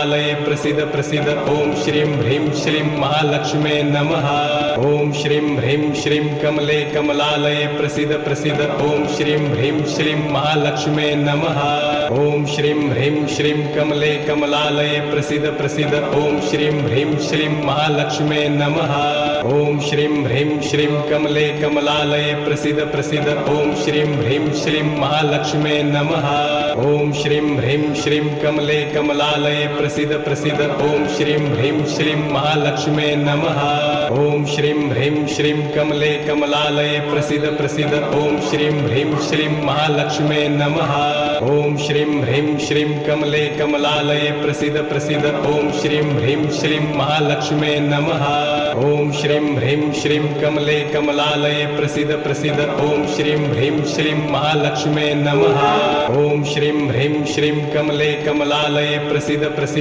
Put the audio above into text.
कमलालये प्रसीद प्रसीद। ओम श्रीं ह्रीं श्रीं महालक्ष्मे नमः। ओम श्रीं ह्रीं श्रीं कमले कमलालये प्रसीद प्रसीद। ओम श्रीं ह्रीं श्रीं महालक्ष्मे नमः। ओम श्रीं ह्रीं श्रीं कमले कमलालये प्रसीद प्रसीद। ओम श्रीं ह्रीं श्रीं महालक्ष्मे नमः। ओम श्रीं ह्रीं श्रीं कमले कमलालये प्रसीद प्रसीद। ओम श्रीं ह्रीं श्रीं महालक्ष्मे नमः। ओम श्रीं ह्रीं श्रीं कमले कमलालये प्रसीद प्रसीद। ओम श्रीं ह्रीं श्रीं महालक्ष्मे नमः। ओम श्रीं ह्रीं श्रीं कमले कमलालये प्रसीद प्रसीद। ओम श्रीं ह्रीं श्रीं महालक्ष्मे नमः। ओम श्रीं ह्रीं श्रीं कमले कमलालये प्रसीद प्रसीद। ओम श्रीं ह्रीं श्रीं महालक्ष्मे नमः। ओम श्रीं ह्रीं श्रीं कमले कमलालये प्रसीद प्रसीद। ओम श्रीं ह्रीं श्रीं महालक्ष्मे नमः। ओम श्रीं ह्रीं श्रीं कमले कमलालये प्रसीद प्रसीद।